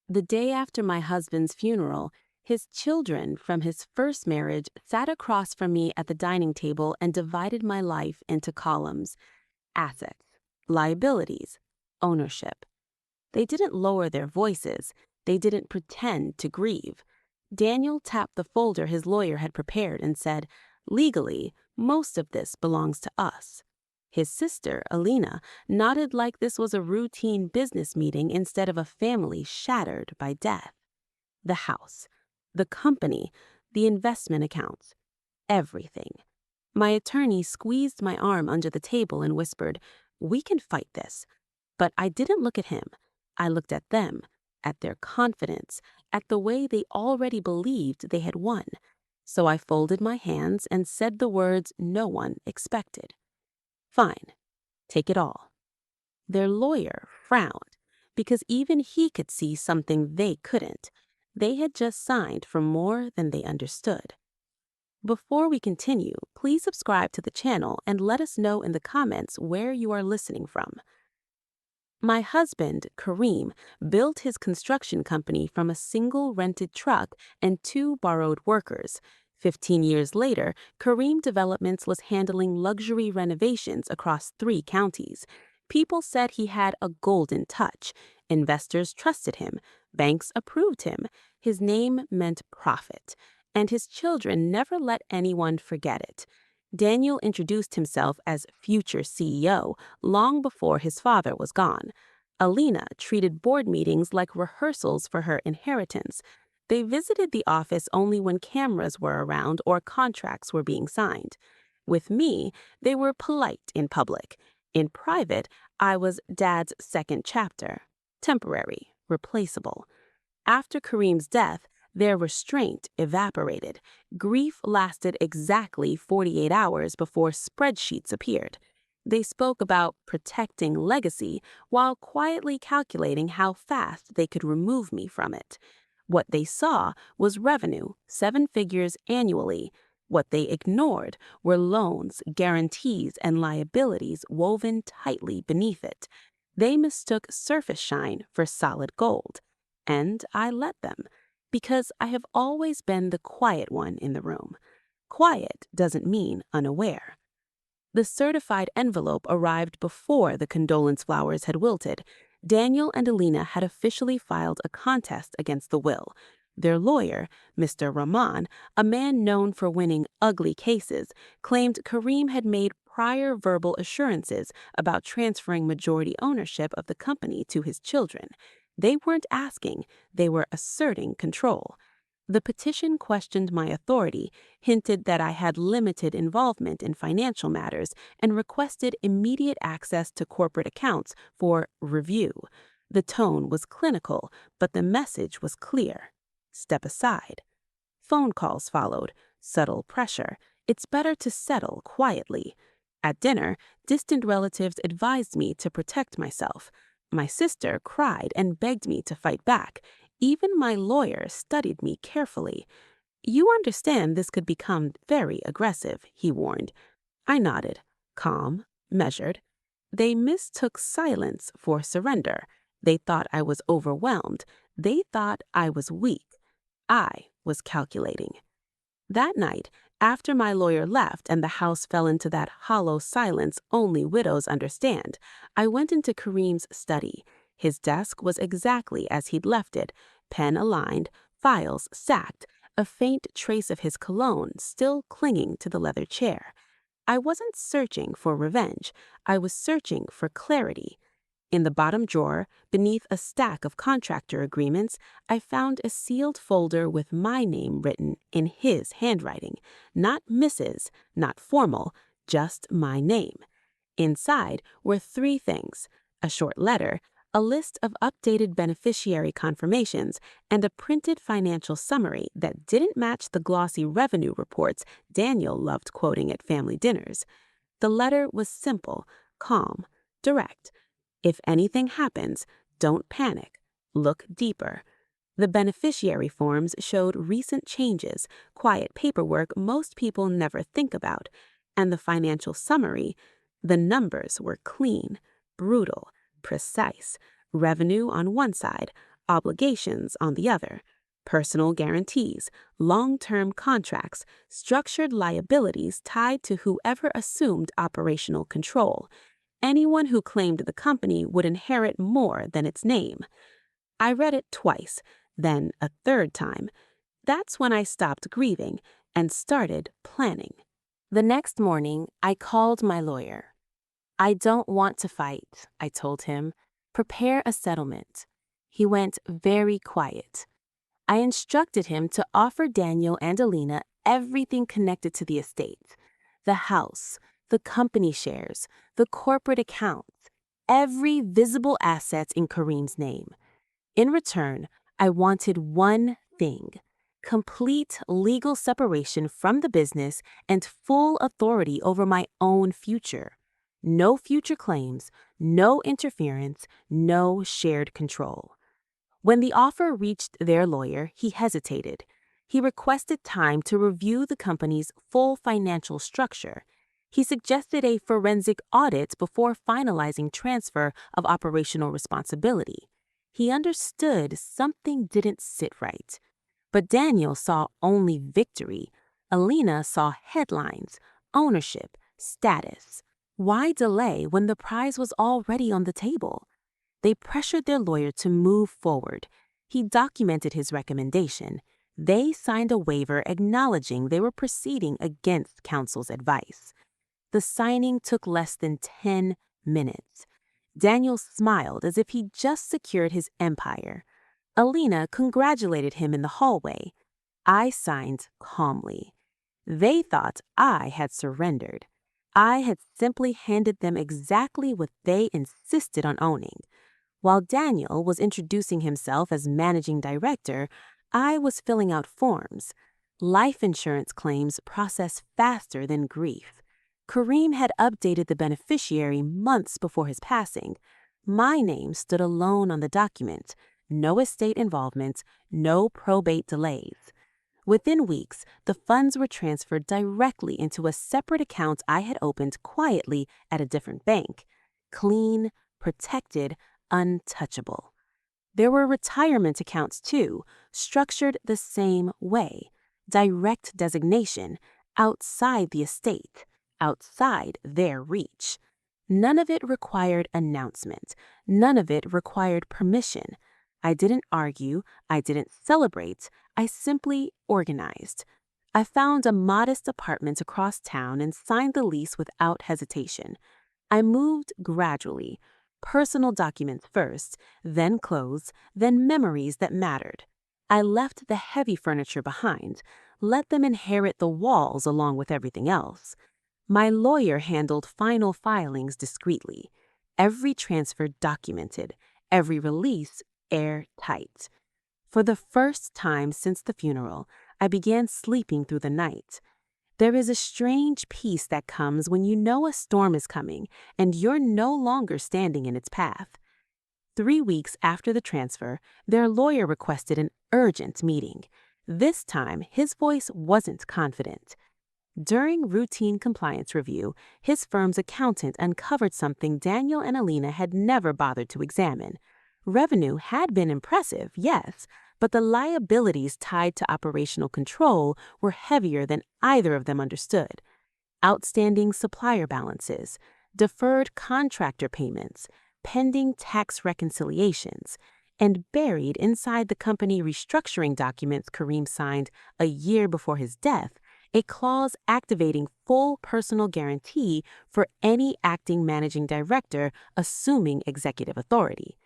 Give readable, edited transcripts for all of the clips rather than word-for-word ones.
The day after my husband's funeral, his children from his first marriage sat across from me at the dining table and divided my life into columns: assets, liabilities, ownership. They didn't lower their voices. They didn't pretend to grieve. Daniel tapped the folder his lawyer had prepared and said, "Legally, most of this belongs to us." His sister, Alina, nodded like this was a routine business meeting instead of a family shattered by death. The house, the company, the investment accounts, everything. My attorney squeezed my arm under the table and whispered, "We can fight this." But I didn't look at him. I looked at them, at their confidence, at the way they already believed they had won. So I folded my hands and said the words no one expected. "Fine, take it all." Their lawyer frowned, because even he could see something they couldn't. They had just signed for more than they understood. Before we continue, please subscribe to the channel and let us know in the comments where you are listening from. My husband, Kareem, built his construction company from a single rented truck and 2 borrowed workers. 15 years later, Kareem Developments was handling luxury renovations across 3 counties. People said he had a golden touch. Investors trusted him. Banks approved him. His name meant profit. And his children never let anyone forget it. Daniel introduced himself as future CEO long before his father was gone. Alina treated board meetings like rehearsals for her inheritance. They visited the office only when cameras were around or contracts were being signed. With me, they were polite in public. In private, I was Dad's second chapter, temporary, replaceable. After Kareem's death, their restraint evaporated. Grief lasted exactly 48 hours before spreadsheets appeared. They spoke about protecting legacy while quietly calculating how fast they could remove me from it. What they saw was revenue, 7 figures annually. What they ignored were loans, guarantees, and liabilities woven tightly beneath it. They mistook surface shine for solid gold. And I let them, because I have always been the quiet one in the room. Quiet doesn't mean unaware. The certified envelope arrived before the condolence flowers had wilted. Daniel and Alina had officially filed a contest against the will. Their lawyer, Mr. Rahman, a man known for winning ugly cases, claimed Kareem had made prior verbal assurances about transferring majority ownership of the company to his children. They weren't asking, they were asserting control. The petition questioned my authority, hinted that I had limited involvement in financial matters, and requested immediate access to corporate accounts for review. The tone was clinical, but the message was clear. Step aside. Phone calls followed, subtle pressure. It's better to settle quietly. At dinner, distant relatives advised me to protect myself. My sister cried and begged me to fight back. Even my lawyer studied me carefully. "You understand this could become very aggressive," he warned. I nodded, calm, measured. They mistook silence for surrender. They thought I was overwhelmed. They thought I was weak. I was calculating. That night, after my lawyer left and the house fell into that hollow silence only widows understand, I went into Kareem's study. His desk was exactly as he'd left it, pen aligned, files stacked, a faint trace of his cologne still clinging to the leather chair. I wasn't searching for revenge. I was searching for clarity. In the bottom drawer, beneath a stack of contractor agreements, I found a sealed folder with my name written in his handwriting. Not Mrs., not formal, just my name. Inside were 3 things: a short letter, a list of updated beneficiary confirmations, and a printed financial summary that didn't match the glossy revenue reports Daniel loved quoting at family dinners. The letter was simple, calm, direct. If anything happens, don't panic. Look deeper. The beneficiary forms showed recent changes, quiet paperwork most people never think about. And the financial summary, the numbers were clean, brutal, precise. Revenue on one side, obligations on the other, personal guarantees, long-term contracts, structured liabilities tied to whoever assumed operational control. Anyone who claimed the company would inherit more than its name. I read it twice, then a third time. That's when I stopped grieving and started planning. The next morning, I called my lawyer. "I don't want to fight," I told him. "Prepare a settlement." He went very quiet. I instructed him to offer Daniel and Alina everything connected to the estate: the house, the company shares, the corporate accounts, every visible asset in Kareem's name. In return, I wanted one thing: complete legal separation from the business and full authority over my own future. No future claims, no interference, no shared control. When the offer reached their lawyer, he hesitated. He requested time to review the company's full financial structure. He suggested a forensic audit before finalizing transfer of operational responsibility. He understood something didn't sit right. But Daniel saw only victory. Alina saw headlines, ownership, status. Why delay when the prize was already on the table? They pressured their lawyer to move forward. He documented his recommendation. They signed a waiver acknowledging they were proceeding against counsel's advice. The signing took less than 10 minutes. Daniel smiled as if he'd just secured his empire. Alina congratulated him in the hallway. I signed calmly. They thought I had surrendered. I had simply handed them exactly what they insisted on owning. While Daniel was introducing himself as managing director, I was filling out forms. Life insurance claims process faster than grief. Kareem had updated the beneficiary months before his passing. My name stood alone on the document. No estate involvement, no probate delays. Within weeks, the funds were transferred directly into a separate account I had opened quietly at a different bank. Clean, protected, untouchable. There were retirement accounts too, structured the same way. Direct designation, outside the estate, outside their reach. None of it required announcement. None of it required permission. I didn't argue. I didn't celebrate. I simply organized. I found a modest apartment across town and signed the lease without hesitation. I moved gradually. Personal documents first, then clothes, then memories that mattered. I left the heavy furniture behind, let them inherit the walls along with everything else. My lawyer handled final filings discreetly. Every transfer documented, every release airtight. For the first time since the funeral, I began sleeping through the night. There is a strange peace that comes when you know a storm is coming and you're no longer standing in its path. 3 weeks after the transfer, their lawyer requested an urgent meeting. This time, his voice wasn't confident. During routine compliance review, his firm's accountant uncovered something Daniel and Alina had never bothered to examine. Revenue had been impressive, yes, but the liabilities tied to operational control were heavier than either of them understood. Outstanding supplier balances, deferred contractor payments, pending tax reconciliations, and buried inside the company restructuring documents Kareem signed a year before his death, a clause activating full personal guarantee for any acting managing director assuming executive authority.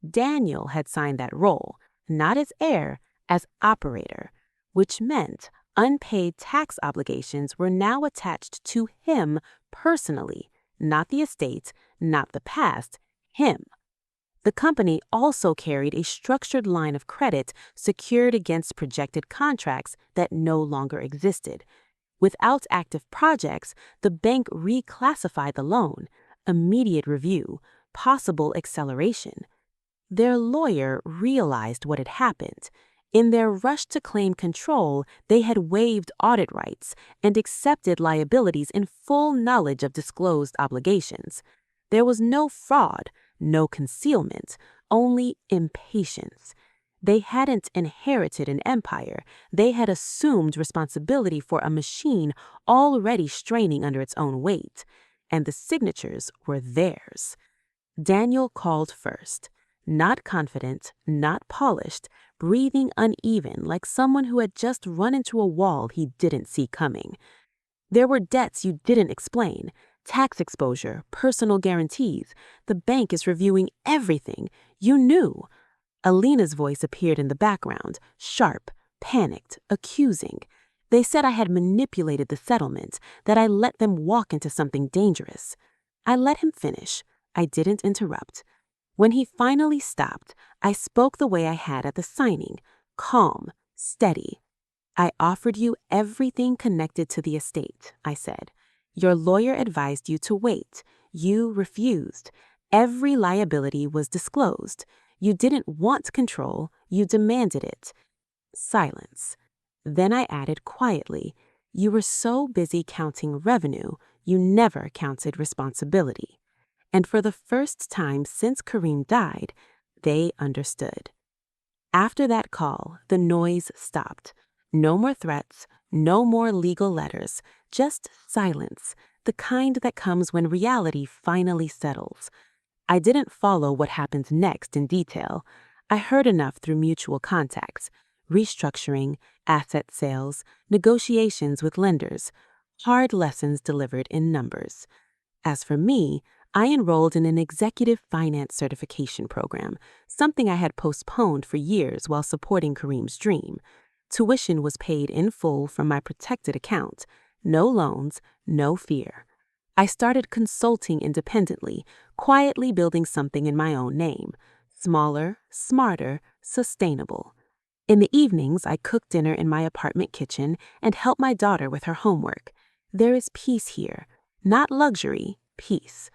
Daniel had signed that role, not as heir, as operator, which meant unpaid tax obligations were now attached to him personally, not the estate, not the past, him. The company also carried a structured line of credit secured against projected contracts that no longer existed. Without active projects, the bank reclassified the loan, immediate review, possible acceleration. Their lawyer realized what had happened. In their rush to claim control, they had waived audit rights and accepted liabilities in full knowledge of disclosed obligations. There was no fraud, no concealment, only impatience. They hadn't inherited an empire. They had assumed responsibility for a machine already straining under its own weight. And the signatures were theirs. Daniel called first, not confident, not polished, breathing uneven like someone who had just run into a wall he didn't see coming. There were debts you didn't explain, tax exposure, personal guarantees. The bank is reviewing everything. You knew. Alina's voice appeared in the background, sharp, panicked, accusing. They said I had manipulated the settlement, that I let them walk into something dangerous. I let him finish. I didn't interrupt. When he finally stopped, I spoke the way I had at the signing, calm, steady. I offered you everything connected to the estate, I said. Your lawyer advised you to wait. You refused. Every liability was disclosed. You didn't want control, you demanded it. Silence. Then I added quietly, you were so busy counting revenue, you never counted responsibility. And for the first time since Kareem died, they understood. After that call, the noise stopped. No more threats, no more legal letters, just silence, the kind that comes when reality finally settles. I didn't follow what happened next in detail. I heard enough through mutual contacts, restructuring, asset sales, negotiations with lenders, hard lessons delivered in numbers. As for me, I enrolled in an executive finance certification program, something I had postponed for years while supporting Kareem's dream. Tuition was paid in full from my protected account. No loans, no fear. I started consulting independently, quietly building something in my own name. Smaller, smarter, sustainable. In the evenings, I cooked dinner in my apartment kitchen and helped my daughter with her homework. There is peace here. Not luxury, peace.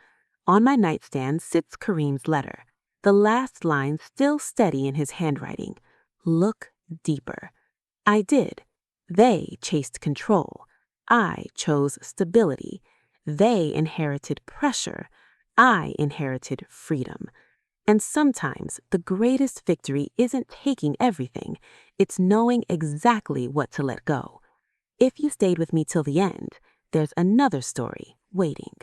On my nightstand sits Kareem's letter. The last line still steady in his handwriting. Look deeper. I did. They chased control. I chose stability. They inherited pressure. I inherited freedom. And sometimes the greatest victory isn't taking everything. It's knowing exactly what to let go. If you stayed with me till the end, there's another story waiting.